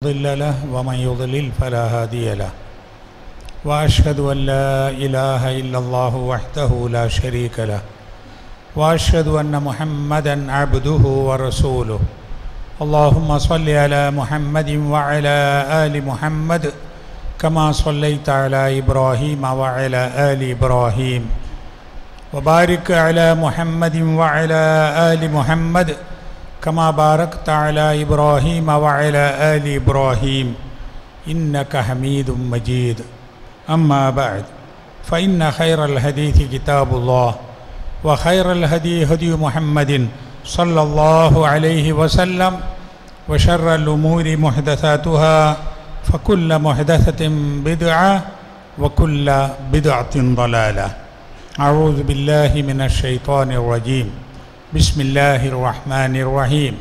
مضل له ومن يضلل فلا هادي له وأشهد أن لا إله إلا الله وحده لا شريك له وأشهد أن محمدا عبده ورسوله اللهم صل على محمد وعلى آل محمد كما صليت على إبراهيم وعلى آل إبراهيم وبارك على محمد وعلى آل محمد كما باركت على إبراهيم وعلى آل إبراهيم إنك حميد مجيد أما بعد فإن خير الحديث كتاب الله وخير الهدي هدي محمد صلى الله عليه وسلم وشر الأمور محدثاتها فكل محدثة بدعة وكل بدعة ضلالة أعوذ بالله من الشيطان الرجيم بسم الله الرحمن الرحيم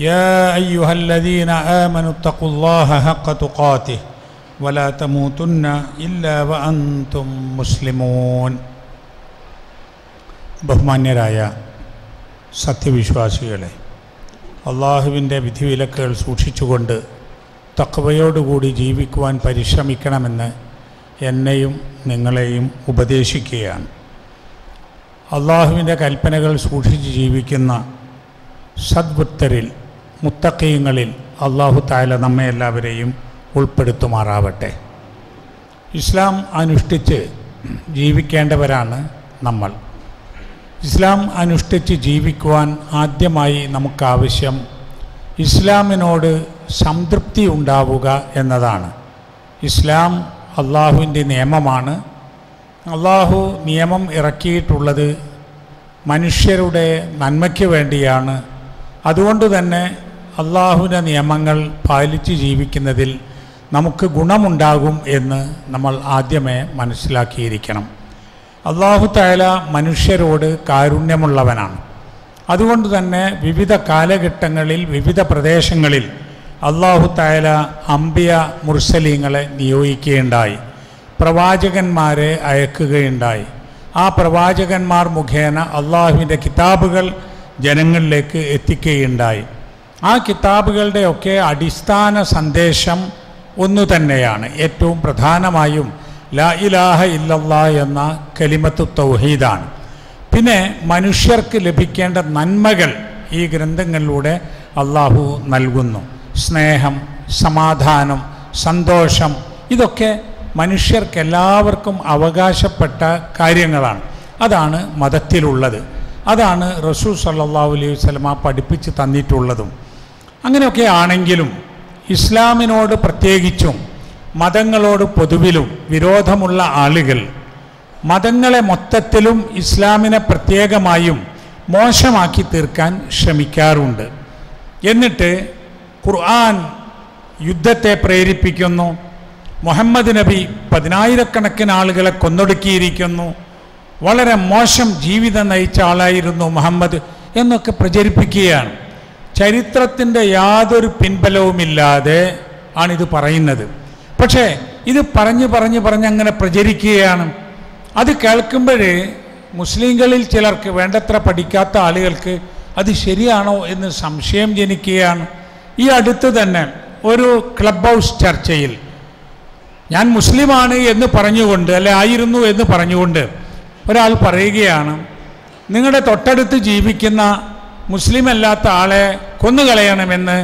يا أيها الذين آمنوا اتقوا الله حق تقاته ولا تموتن إلا وأنتم مسلمون ബഹുമാന്യരായ സത്യവിശ്വാസികളെ, അള്ളാഹുവിൻ്റെ വിധിവിലക്കുകൾ സൂക്ഷിച്ചുകൊണ്ട് തഖ്വയോടുകൂടി ജീവിക്കുവാൻ പരിശ്രമിക്കണമെന്ന് എന്നെയും നിങ്ങളെയും ഉപദേശിക്കുകയാണ്. അള്ളാഹുവിൻ്റെ കൽപ്പനകൾ സൂക്ഷിച്ച് ജീവിക്കുന്ന സദ്വൃത്തരിൽ മുത്തഖീങ്ങളിൽ അള്ളാഹു തആല നമ്മെ എല്ലാവരെയും ഉൾപ്പെടുത്തുമാറാവട്ടെ. ഇസ്ലാം അനുഷ്ഠിച്ച് ജീവിക്കേണ്ടവരാണ് നമ്മൾ. ഇസ്ലാം അനുഷ്ഠിച്ച് ജീവിക്കുവാൻ ആദ്യമായി നമുക്കാവശ്യം ഇസ്ലാമിനോട് സംതൃപ്തി ഉണ്ടാവുക എന്നതാണ്. ഇസ്ലാം അള്ളാഹുവിൻ്റെ നിയമമാണ്. അള്ളാഹു നിയമം ഇറക്കിയിട്ടുള്ളത് മനുഷ്യരുടെ നന്മയ്ക്ക് വേണ്ടിയാണ്. അതുകൊണ്ട് തന്നെ അള്ളാഹുവിൻ്റെ നിയമങ്ങൾ പാലിച്ച് ജീവിക്കുന്നതിൽ നമുക്ക് ഗുണമുണ്ടാകും എന്ന് നമ്മൾ ആദ്യമേ മനസ്സിലാക്കിയിരിക്കണം. അള്ളാഹു തആല മനുഷ്യരോട് കാരുണ്യമുള്ളവനാണ്. അതുകൊണ്ട് തന്നെ വിവിധ കാലഘട്ടങ്ങളിൽ വിവിധ പ്രദേശങ്ങളിൽ അള്ളാഹു തആല അംബിയ മുർസലീങ്ങളെ നിയോഗിക്കുകയുണ്ടായി, പ്രവാചകന്മാരെ അയക്കുകയുണ്ടായി. ആ പ്രവാചകന്മാർ മുഖേന അള്ളാഹുവിൻ്റെ കിതാബുകൾ ജനങ്ങളിലേക്ക് എത്തിക്കുകയുണ്ടായി. ആ കിതാബുകളുടെയൊക്കെ അടിസ്ഥാന സന്ദേശം ഒന്നു തന്നെയാണ്. ഏറ്റവും പ്രധാനമായും ലാ ഇലാഹ ഇല്ലല്ലാഹ് എന്ന കലിമത്തു തൗഹീദാണ്. പിന്നെ മനുഷ്യർക്ക് ലഭിക്കേണ്ട നന്മകൾ ഈ ഗ്രന്ഥങ്ങളിലൂടെ അള്ളാഹു നൽകുന്നു. സ്നേഹം, സമാധാനം, സന്തോഷം, ഇതൊക്കെ മനുഷ്യർക്കെല്ലാവർക്കും അവകാശപ്പെട്ട കാര്യങ്ങളാണ്. അതാണ് മതത്തിലുള്ളത്. അതാണ് റസൂൽ സല്ലല്ലാഹു അലൈഹി വസല്ലമ പഠിപ്പിച്ച് തന്നിട്ടുള്ളതും. അങ്ങനെയൊക്കെ ആണെങ്കിലും ഇസ്ലാമിനോട് പ്രത്യേകിച്ചും മതങ്ങളോട് പൊതുവിലും വിരോധമുള്ള ആളുകൾ മതങ്ങളെ മൊത്തത്തിലും ഇസ്ലാമിനെ പ്രത്യേകമായും മോശമാക്കി തീർക്കാൻ ശ്രമിക്കാറുണ്ട്. എന്നിട്ട് ഖുർആൻ യുദ്ധത്തെ പ്രേരിപ്പിക്കുന്നു. മുഹമ്മദ് നബി 10,000-കണക്കിന് ആളുകളെ കൊന്നൊടുക്കിയിരിക്കുന്നു. വളരെ മോശം ജീവിതം നയിച്ച ആളായിരുന്നു മുഹമ്മദ് എന്നൊക്കെ പ്രചരിപ്പിക്കുകയാണ്. ചരിത്രത്തിൻ്റെ യാതൊരു പിൻബലവുമില്ലാതെ ആണിത് പറയുന്നത്. പക്ഷേ ഇത് പറഞ്ഞ് അങ്ങനെ പ്രചരിക്കുകയാണ്. അത് കേൾക്കുമ്പോൾ മുസ്ലിങ്ങളിൽ ചിലർക്ക്, വേണ്ടത്ര പഠിക്കാത്ത ആളുകൾക്ക് അത് ശരിയാണോ എന്ന് സംശയം ജനിക്കുകയാണ്. ഈ അടുത്ത് തന്നെ ഒരു ക്ലബ് ഹൗസ് ചർച്ചയിൽ ഞാൻ മുസ്ലിമാണ് എന്ന് പറഞ്ഞുകൊണ്ട്, ആയിരുന്നു എന്ന് പറഞ്ഞുകൊണ്ട് ഒരാൾ പറയുകയാണ്, നിങ്ങളുടെ തൊട്ടടുത്ത് ജീവിക്കുന്ന മുസ്ലിം അല്ലാത്ത ആളെ കൊന്നുകളയണമെന്ന്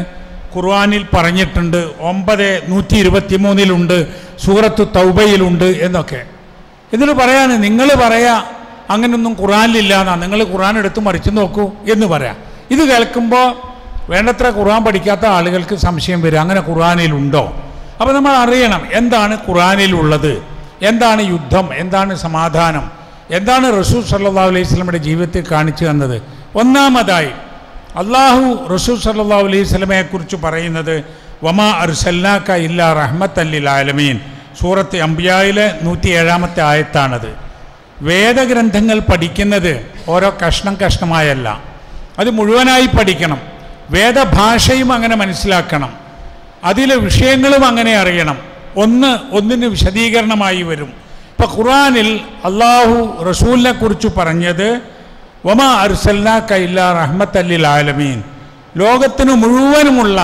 ഖുർആനിൽ പറഞ്ഞിട്ടുണ്ട്, 9:123 സൂറത്തു തൗബയിലുണ്ട് എന്നൊക്കെ. എന്നിട്ട് പറയാണ്, നിങ്ങൾ പറയാ അങ്ങനെയൊന്നും ഖുർആനിലില്ല എന്നാ, നിങ്ങൾ ഖുർആൻ എടുത്ത് മറിച്ച് നോക്കൂ എന്ന് പറയാം. ഇത് കേൾക്കുമ്പോൾ വേണ്ടത്ര ഖുർആൻ പഠിക്കാത്ത ആളുകൾക്ക് സംശയം വരും, അങ്ങനെ ഖുർആനിലുണ്ടോ? അപ്പോൾ നമ്മൾ അറിയണം എന്താണ് ഖുർആനിലുള്ളത്, എന്താണ് യുദ്ധം, എന്താണ് സമാധാനം, എന്താണ് റസൂൽ സല്ലല്ലാഹു അലൈഹി വസല്ലമയുടെ ജീവിതത്തിൽ കാണിച്ചു തന്നത്. ഒന്നാമതായി അള്ളാഹു റസൂൽ സല്ലല്ലാഹു അലൈഹി വസല്ലമയെക്കുറിച്ച് പറയുന്നത് വമാ അർസൽനാക ഇല്ലാ റഹ്മത്തൻ ലിൽ ആലമീൻ, സൂറത്ത് അംബിയായിലെ 107-ാമത്തെ ആയത്താണത്. വേദഗ്രന്ഥങ്ങൾ പഠിക്കുന്നത് ഓരോ കഷ്ണമായല്ല, അത് മുഴുവനായി പഠിക്കണം. വേദഭാഷയും അങ്ങനെ മനസ്സിലാക്കണം, അതിലെ വിഷയങ്ങളും അങ്ങനെ അറിയണം. ഒന്നിന് വിശദീകരണമായി വരും. ഇപ്പം ഖുർആനിൽ അള്ളാഹു റസൂലിനെ കുറിച്ച് പറഞ്ഞത് വമാ അർസൽനാക ഇല്ലാ റഹ്മത്തൻ ലിൽ ആലമീൻ, ലോകത്തിന് മുഴുവനുമുള്ള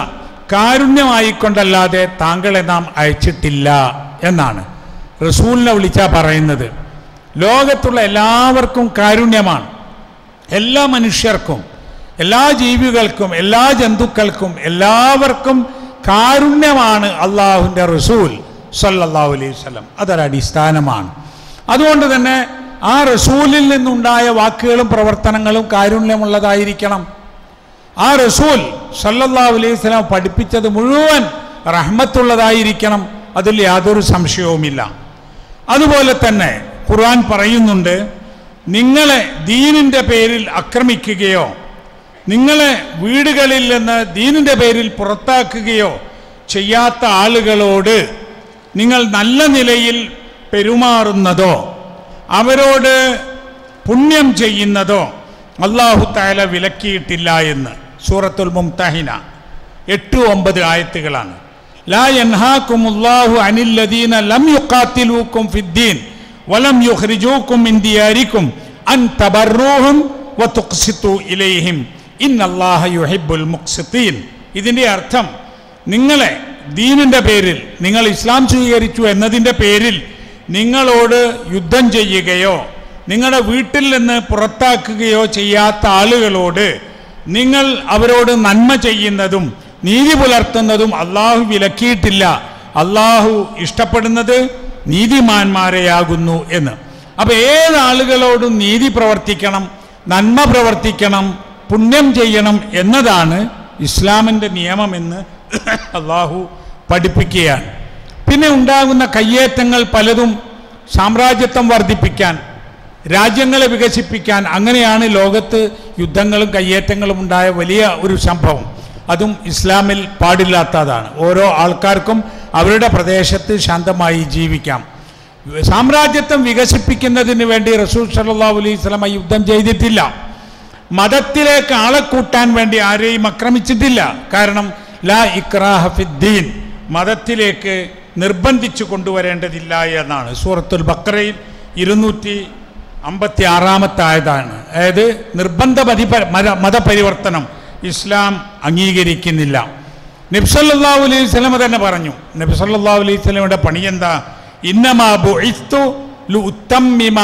കാരുണ്യമായിക്കൊണ്ടല്ലാതെ താങ്കളെ നാം അയച്ചിട്ടില്ല എന്നാണ് റസൂലിനെ വിളിച്ചാ പറയുന്നത്. ലോകത്തുള്ള എല്ലാവർക്കും കാരുണ്യമാണ്. എല്ലാ മനുഷ്യർക്കും, എല്ലാ ജീവികൾക്കും, എല്ലാ ജന്തുക്കൾക്കും, എല്ലാവർക്കും കാരുണ്യമാണ് അള്ളാഹുവിൻ്റെ റസൂൽ സല്ലല്ലാഹു അലൈഹി വസല്ലം. അതൊരടിസ്ഥാനമാണ്. അതുകൊണ്ട് തന്നെ ആ റസൂലിൽ നിന്നുണ്ടായ വാക്കുകളും പ്രവർത്തനങ്ങളും കാരുണ്യമുള്ളതായിരിക്കണം. ആ റസൂൽ സല്ലല്ലാഹു അലൈഹി വസല്ലം പഠിപ്പിച്ചത് മുഴുവൻ റഹ്മത്തുള്ളതായിരിക്കണം. അതിൽ യാതൊരു സംശയവുമില്ല. അതുപോലെ തന്നെ ഖുർആൻ പറയുന്നുണ്ട്, നിങ്ങളെ ദീനിൻ്റെ പേരിൽ ആക്രമിക്കുകയോ നിങ്ങളെ വീടുകളിൽ നിന്ന് ദീനിൻ്റെ പേരിൽ പുറത്താക്കുകയോ ചെയ്യാത്ത ആളുകളോട് നിങ്ങൾ നല്ല നിലയിൽ പെരുമാറുന്നതോ അവരോട് പുണ്യം ചെയ്യുന്നതോ അല്ലാഹു തആല വിലക്കിയിട്ടില്ല എന്ന് സൂറത്തുൽ മുംതഹിന 8-9 ആയത്തുകളാണ്. ലാ യൻഹാകുമുല്ലാഹു അനിൽ ലദീന ലം യുഖാതിലൂകും ഫിദ്ദീൻ വലം യുഖ്രിജൂകും മിൻ ദിയാരികും അൻ തബറൂഹും വതുഖ്സിതു ഇലൈഹിം ഇന്നല്ലാഹ യുഹിബ്ബുൽ മുഖ്സിതീൻ. ഇതിൻ്റെ അർത്ഥം, നിങ്ങളെ ദീനിൻ്റെ പേരിൽ, നിങ്ങൾ ഇസ്ലാം സ്വീകരിച്ചു എന്നതിൻ്റെ പേരിൽ നിങ്ങളോട് യുദ്ധം ചെയ്യുകയോ നിങ്ങളുടെ വീട്ടിൽ നിന്ന് പുറത്താക്കുകയോ ചെയ്യാത്ത ആളുകളോട് നിങ്ങൾ അവരോട് നന്മ ചെയ്യുന്നതും നീതി പുലർത്തുന്നതും അള്ളാഹു വിലക്കിയിട്ടില്ല. അള്ളാഹു ഇഷ്ടപ്പെടുന്നത് നീതിമാന്മാരെയാകുന്നു എന്ന്. അപ്പോൾ ഏതാളുകളോടും നീതി പ്രവർത്തിക്കണം, നന്മ പ്രവർത്തിക്കണം, പുണ്യം ചെയ്യണം എന്നതാണ് ഇസ്ലാമിൻ്റെ നിയമമെന്ന് അള്ളാഹു പഠിപ്പിക്കുകയാണ്. പിന്നെ ഉണ്ടാകുന്ന കയ്യേറ്റങ്ങൾ പലതും സാമ്രാജ്യത്വം വർദ്ധിപ്പിക്കാൻ, രാജ്യങ്ങളെ വികസിപ്പിക്കാൻ, അങ്ങനെയാണ് ലോകത്ത് യുദ്ധങ്ങളും കയ്യേറ്റങ്ങളും ഉണ്ടായ വലിയ ഒരു സംഭവം. അതും ഇസ്ലാമിൽ പാടില്ലാത്തതാണ്. ഓരോ ആൾക്കാർക്കും അവരുടെ പ്രദേശത്ത് ശാന്തമായി ജീവിക്കാം. സാമ്രാജ്യത്വം വികസിപ്പിക്കുന്നതിന് വേണ്ടി റസൂൽ സല്ലല്ലാഹു അലൈഹി വസല്ലം യുദ്ധം ചെയ്തിട്ടില്ല. മതത്തിലേക്ക് ആളെ കൂട്ടാൻ വേണ്ടി ആരെയും ആക്രമിച്ചിട്ടില്ല. കാരണം ലാ ഇക്റാഹ ഫിദ്ദീൻ, മതത്തിലേക്ക് നിർബന്ധിച്ചു കൊണ്ടുവരേണ്ടതില്ല എന്നാണ് സൂറത്തുൽ ബഖറയിൽ 256 ആയതാണ്. അതായത് നിർബന്ധ മതപരിവർത്തനം ഇസ്ലാം അംഗീകരിക്കുന്നില്ല. നബി സല്ലല്ലാഹു അലൈഹി വസല്ലം തന്നെ പറഞ്ഞു, നബി സല്ലല്ലാഹു അലൈഹി വസല്ലമയുടെ പണി എന്താ? ഇന്നമാ ബുഇസ്തു ലുതമ്മിമ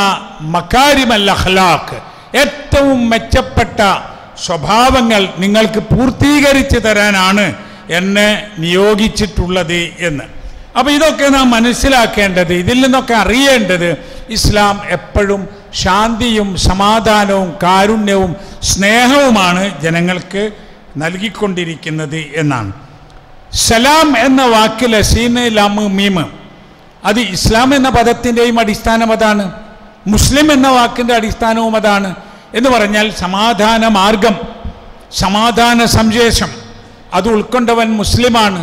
മകാരിമൽ അഖ്ലാഖ്, ഏറ്റവും മെച്ചപ്പെട്ട സ്വഭാവങ്ങൾ നിങ്ങൾക്ക് പൂർത്തീകരിച്ചു തരാനാണ് എന്നെ നിയോഗിച്ചിട്ടുള്ളത് എന്ന്. അപ്പോൾ ഇതൊക്കെ നാം മനസ്സിലാക്കേണ്ടത്, ഇതിൽ നിന്നൊക്കെ അറിയേണ്ടത്, ഇസ്ലാം എപ്പോഴും ശാന്തിയും സമാധാനവും കാരുണ്യവും സ്നേഹവുമാണ് ജനങ്ങൾക്ക് നൽകിക്കൊണ്ടിരിക്കുന്നത് എന്നാണ്. സലാം എന്ന വാക്കിൽ സീന് ലാമ് മീമ്, അത് ഇസ്ലാം എന്ന പദത്തിൻ്റെയും അടിസ്ഥാനം അതാണ്. മുസ്ലിം എന്ന വാക്കിൻ്റെ അടിസ്ഥാനവും അതാണ്. എന്ന് പറഞ്ഞാൽ സമാധാന മാർഗം, സമാധാന സന്ദേശം, അത് ഉൾക്കൊണ്ടവൻ മുസ്ലിമാണ്.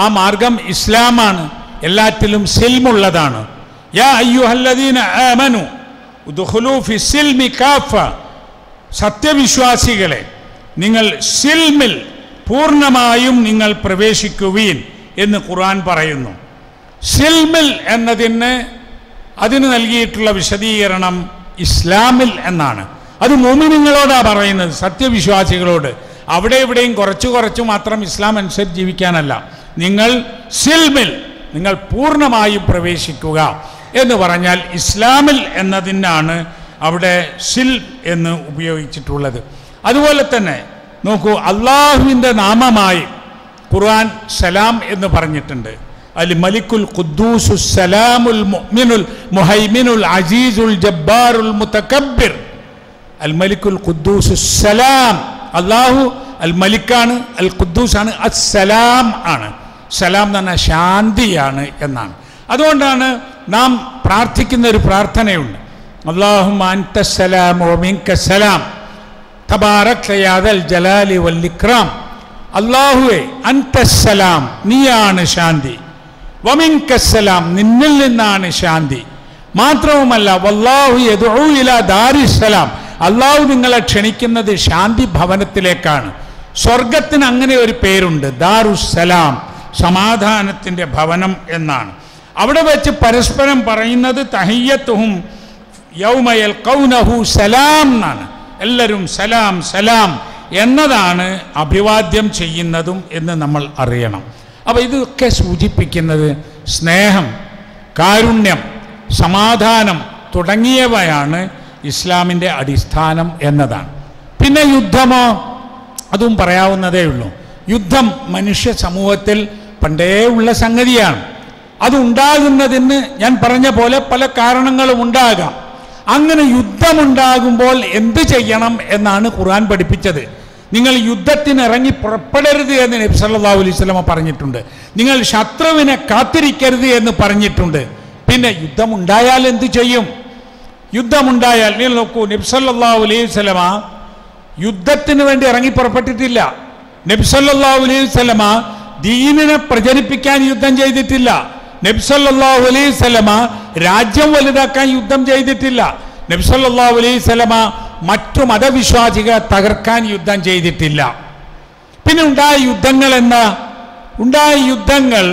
ആ മാർഗം ഇസ്ലാമാണ്. എല്ലാറ്റിലും സിൽമുള്ളതാണ്. യാ അയ്യുഹല്ലദീന ആമനു ഉദ്ഖുലൂ ഫി സിൽമി കാഫ, സത്യവിശ്വാസികളെ നിങ്ങൾ സിൽമിൽ പൂർണ്ണമായും നിങ്ങൾ പ്രവേശിക്കുവീൻ എന്ന് ഖുർആൻ പറയുന്നു. സിൽമിൽ എന്നതിന് അതിന് നൽകിയിട്ടുള്ള വിശദീകരണം ഇസ്ലാമിൽ എന്നാണ്. അത് മുഅ്മിനീങ്ങളോടാണ് പറയുന്നത്, സത്യവിശ്വാസികളോട്. അവിടെ ഇവിടെയും കുറച്ചു മാത്രം ഇസ്ലാം അനുസരിച്ച് ജീവിക്കാനല്ല. നിങ്ങൾ സിൽമിൽ, നിങ്ങൾ പൂർണ്ണമായും പ്രവേശിക്കുക എന്ന് പറഞ്ഞാൽ ഇസ്ലാമിൽ എന്നതിനാണ് അവിടെ സിൽ എന്ന് ഉപയോഗിച്ചിട്ടുള്ളത്. അതുപോലെ തന്നെ നോക്കൂ, അള്ളാഹുവിൻ്റെ നാമമായി ഖുർആൻ സലാം എന്ന് പറഞ്ഞിട്ടുണ്ട്. അൽ മലിക്കുൽ ഖുദ്ദൂസു സലാമുൽ മുഅ്മിനുൽ മുഹൈമിനുൽ അസീസുൽ ജബ്ബാറുൽ മുതകബ്ബിർ. അൽ മലിക്കുൽ ഖുദ്ദൂസു സലാം, അള്ളാഹു അൽ മലിക്കാണ്, അൽ ഖുദ്ദൂസാണ്, അസ്സലാം ആണ്. സലാം എന്ന് പറഞ്ഞാൽ ശാന്തിയാണ് എന്നാണ്. അതുകൊണ്ടാണ് നാം പ്രാർത്ഥിക്കുന്ന ഒരു പ്രാർത്ഥനയുണ്ട്, അല്ലാഹുമ്മ അൻതസ്സലാം വ മിൻകസ്സലാം തബാറക്ത യാ ദൽ ജലാലി വൽ ഇക്റാം. അല്ലാഹുവേ അൻതസ്സലാം, നീയാണ് ശാന്തി, വ മിൻകസ്സലാം, നിന്നിൽ നിന്നാണ് ശാന്തി. മാത്രവുമല്ല വല്ലാഹു യദ്ഉ ഇലാ ദാരിസ്സലാം, അള്ളാഹു നിങ്ങളെ ക്ഷണിക്കുന്നത് ശാന്തി ഭവനത്തിലേക്കാണ്. സ്വർഗത്തിന് അങ്ങനെ ഒരു പേരുണ്ട്, ദാറുസ്സലാം, സമാധാനത്തിൻ്റെ ഭവനം എന്നാണ്. അവിടെ വെച്ച് പരസ്പരം പറയുന്നത് തഹിയ്യത്തുഹും യൗമ യൽഖൗനഹു സലാം എന്നാണ്. എല്ലാവരും സലാം സലാം എന്നതാണ് അഭിവാദ്യം ചെയ്യുന്നതും എന്ന് നമ്മൾ അറിയണം. അപ്പോൾ ഇതൊക്കെ സൂചിപ്പിക്കുന്നത് സ്നേഹം, കാരുണ്യം, സമാധാനം തുടങ്ങിയവയാണ് ഇസ്ലാമിൻ്റെ അടിസ്ഥാനം എന്നതാണ്. പിന്നെ യുദ്ധമോ, അതും പറയാവുന്നതേ ഉള്ളൂ. യുദ്ധം മനുഷ്യ സമൂഹത്തിൽ പണ്ടേ ഉള്ള സംഗതിയാണ്. അതുണ്ടാകുന്നതിന് ഞാൻ പറഞ്ഞ പോലെ പല കാരണങ്ങളും ഉണ്ടാകാം. അങ്ങനെ യുദ്ധമുണ്ടാകുമ്പോൾ എന്ത് ചെയ്യണം എന്നാണ് ഖുർആൻ പഠിപ്പിച്ചത്. നിങ്ങൾ യുദ്ധത്തിന് ഇറങ്ങി പുറപ്പെടരുത് എന്ന് നബി സല്ലല്ലാഹു അലൈഹി വസല്ലം പറഞ്ഞിട്ടുണ്ട്. നിങ്ങൾ ശത്രുവിനെ കാത്തിരിക്കരുത് എന്ന് പറഞ്ഞിട്ടുണ്ട്. പിന്നെ യുദ്ധമുണ്ടായാൽ എന്ത് ചെയ്യും? യുദ്ധമുണ്ടായാൽ നിങ്ങൾ നോക്കൂ, നബി സല്ലല്ലാഹു അലൈഹി വസല്ലം യുദ്ധത്തിന് വേണ്ടി ഇറങ്ങി പുറപ്പെട്ടിട്ടില്ല. നബി സല്ലല്ലാഹു അലൈഹി വസല്ലം ദീനിനെ പ്രചരിപ്പിക്കാൻ യുദ്ധം ചെയ്തിട്ടില്ല. നബി സല്ലല്ലാഹു അലൈഹി വസല്ലം രാജ്യം വലുതാക്കാൻ യുദ്ധം ചെയ്തിട്ടില്ല. നബി സല്ലല്ലാഹു അലൈഹി വസല്ലം മറ്റു മതവിശ്വാസികളെ തകർക്കാൻ യുദ്ധം ചെയ്തിട്ടില്ല. പിന്നെ ഉണ്ടായ യുദ്ധങ്ങൾ എന്താ? ഉണ്ടായ യുദ്ധങ്ങൾ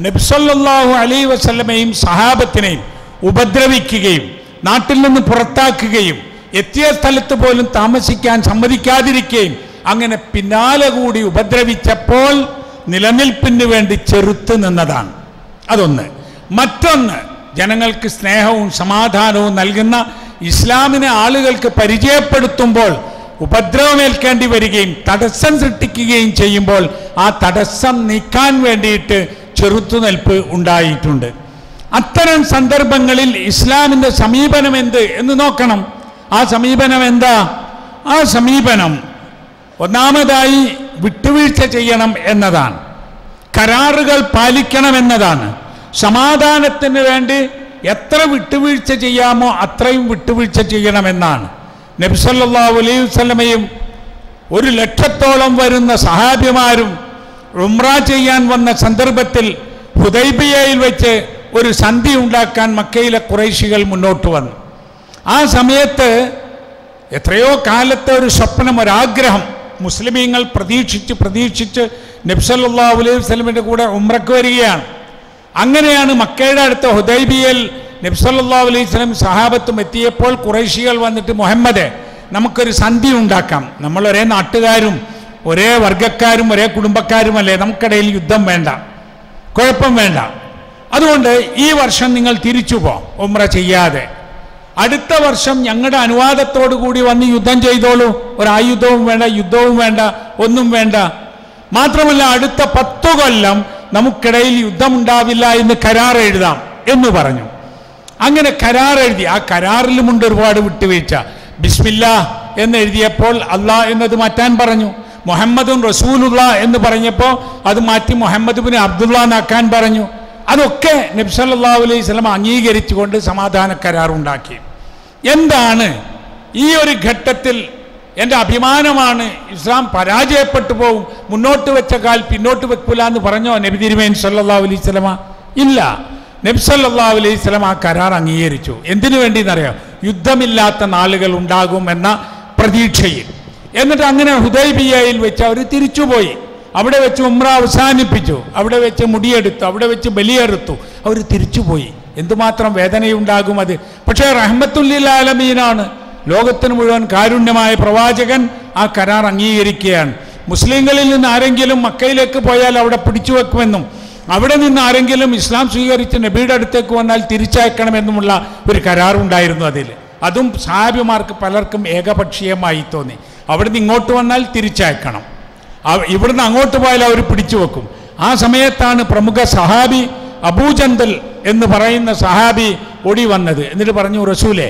നബി സല്ലല്ലാഹു അലൈഹി വസല്ലമയും സഹാബത്തിനെയും ഉപദ്രവിക്കുകയും നാട്ടിൽ നിന്ന് പുറത്താക്കുകയും എത്തിയ സ്ഥലത്ത് പോലും താമസിക്കാൻ സമ്മതിക്കാതിരിക്കുകയും അങ്ങനെ പിന്നാലെ കൂടി ഉപദ്രവിച്ചപ്പോൾ നിലനിൽപ്പിന് വേണ്ടി ചെറുത്ത് നിന്നതാണ്. അതൊന്ന്. മറ്റൊന്ന്, ജനങ്ങൾക്ക് സ്നേഹവും സമാധാനവും നൽകുന്ന ഇസ്ലാമിനെ ആളുകൾക്ക് പരിചയപ്പെടുത്തുമ്പോൾ ഉപദ്രവമേൽക്കേണ്ടി വരികയും തടസ്സം സൃഷ്ടിക്കുകയും ചെയ്യുമ്പോൾ ആ തടസ്സം നീക്കാൻ വേണ്ടിയിട്ട് ചെറുത്തുനിൽപ്പ് ഉണ്ടായിട്ടുണ്ട്. അത്തരം സന്ദർഭങ്ങളിൽ ഇസ്ലാമിൻ്റെ സമീപനം എന്ത് എന്ന് നോക്കണം. ആ സമീപനം എന്താ? ആ സമീപനം ഒന്നാമതായി വിട്ടുവീഴ്ച ചെയ്യണം എന്നതാണ്. കരാറുകൾ പാലിക്കണമെന്നതാണ്. സമാധാനത്തിന് വേണ്ടി എത്ര വിട്ടുവീഴ്ച ചെയ്യാമോ അത്രയും വിട്ടുവീഴ്ച ചെയ്യണമെന്നാണ്. നബി സല്ലല്ലാഹു അലൈഹി വസല്ലമയും 100,000-ഓളം വരുന്ന സഹാബിമാരും ഉംറ ചെയ്യാൻ വന്ന സന്ദർഭത്തിൽ ഹുദൈബിയയിൽ വെച്ച് ഒരു സന്ധി ഉണ്ടാക്കാൻ മക്കയിലെ ഖുറൈശികൾ മുന്നോട്ട് വന്നു. ആ സമയത്ത് എത്രയോ കാലത്തെ ഒരു സ്വപ്നം, ഒരാഗ്രഹം മുസ്ലിമീങ്ങൾ പ്രതീക്ഷിച്ച് നബി സല്ലല്ലാഹു അലൈഹി വസല്ലമയുടെ കൂടെ ഉംറയ്ക്ക് വരികയാണ്. അങ്ങനെയാണ് മക്കയുടെ അടുത്ത ഹുദൈബിയയിൽ നബി സല്ലല്ലാഹു അലൈഹി വസല്ലം സഹാബത്തും എത്തിയപ്പോൾ ഖുറൈശികൾ വന്നിട്ട്, മുഹമ്മദേ, നമുക്കൊരു സന്ധി ഉണ്ടാക്കാം. നമ്മൾ ഒരേ നാട്ടുകാരും ഒരേ വർഗ്ഗക്കാരും ഒരേ കുടുംബക്കാരുമല്ലേ, നമുക്കിടയിൽ യുദ്ധം വേണ്ട, കുഴപ്പം വേണ്ട. അതുകൊണ്ട് ഈ വർഷം നിങ്ങൾ തിരിച്ചു പോ ഉംറ ചെയ്യാതെ. അടുത്ത വർഷം ഞങ്ങളുടെ അനുവാദത്തോടു കൂടി വന്ന് യുദ്ധം ചെയ്തോളൂ. ഒരായുധവും വേണ്ട, യുദ്ധവും വേണ്ട, ഒന്നും വേണ്ട. മാത്രമല്ല അടുത്ത 10 കൊല്ലം നമുക്കിടയിൽ യുദ്ധമുണ്ടാവില്ല എന്ന് കരാർ എഴുതാം എന്ന് പറഞ്ഞു. അങ്ങനെ കരാർ എഴുതി. ആ കരാറിലുമുണ്ട് ഒരുപാട് വിട്ടുവീഴ്ച. ബിസ്മില്ലാ എന്ന് എഴുതിയപ്പോൾ അല്ലാ എന്നത് മാറ്റാൻ പറഞ്ഞു. മുഹമ്മദുൻ റസൂലുള്ള എന്ന് പറഞ്ഞപ്പോൾ അത് മാറ്റി മുഹമ്മദ് ബിൻ അബ്ദുള്ള എന്നാക്കാൻ പറഞ്ഞു. അതൊക്കെ നബി സല്ലല്ലാഹു അലൈഹി വസല്ലം അംഗീകരിച്ചുകൊണ്ട് സമാധാന കരാറുണ്ടാക്കി. എന്താണ് ഈ ഒരു ഘട്ടത്തിൽ എൻ്റെ അഭിമാനമാണ്, ഇസ്ലാം പരാജയപ്പെട്ടു പോകും, മുന്നോട്ട് വെച്ച കാൽ പിന്നോട്ട് വെക്കൂല എന്ന് പറഞ്ഞോ നബി തിരുമേനി സല്ലല്ലാഹു അലൈഹി വസല്ലം? ഇല്ല. നബി സല്ലല്ലാഹു അലൈഹി വസല്ലം ആ കരാർ അംഗീകരിച്ചു. എന്തിനു വേണ്ടിയെന്നറിയാം? യുദ്ധമില്ലാത്ത നാളുകൾ ഉണ്ടാകുമെന്ന പ്രതീക്ഷയിൽ. എന്നിട്ട് അങ്ങനെ ഹുദൈബിയയിൽ വെച്ച് അവർ തിരിച്ചുപോയി. അവിടെ വെച്ച് ഉംറ അവസാനിപ്പിച്ചു, അവിടെ വെച്ച് മുടിയെടുത്തു, അവിടെ വെച്ച് ബലിയെടുത്തു, അവർ തിരിച്ചുപോയി. എന്തുമാത്രം വേദനയുണ്ടാകും അത്. പക്ഷേ റഹ്മത്തുല്ലിൽ ആലമീനാണ്, ലോകത്തിന് മുഴുവൻ കാരുണ്യമായ പ്രവാചകൻ ആ കരാർ അംഗീകരിക്കുകയാണ്. മുസ്ലിങ്ങളിൽ നിന്ന് ആരെങ്കിലും മക്കയിലേക്ക് പോയാൽ അവിടെ പിടിച്ചു വെക്കുമെന്നും അവിടെ നിന്ന് ആരെങ്കിലും ഇസ്ലാം സ്വീകരിച്ച് നബിയുടെ അടുത്തേക്ക് വന്നാൽ തിരിച്ചയക്കണമെന്നുമുള്ള ഒരു കരാറുണ്ടായിരുന്നു അതിൽ. അതും സഹാബിമാർക്ക് പലർക്കും ഏകപക്ഷീയമായി തോന്നി. അവിടുന്ന് ഇങ്ങോട്ട് വന്നാൽ തിരിച്ചയക്കണം, ഇവിടുന്ന് അങ്ങോട്ട് പോയാൽ അവർ പിടിച്ചു വെക്കും. ആ സമയത്താണ് പ്രമുഖ സഹാബി അബൂജന്തൽ എന്ന് പറയുന്ന സഹാബി ഓടി വന്നത്. എന്നിട്ട് പറഞ്ഞു, റസൂലേ,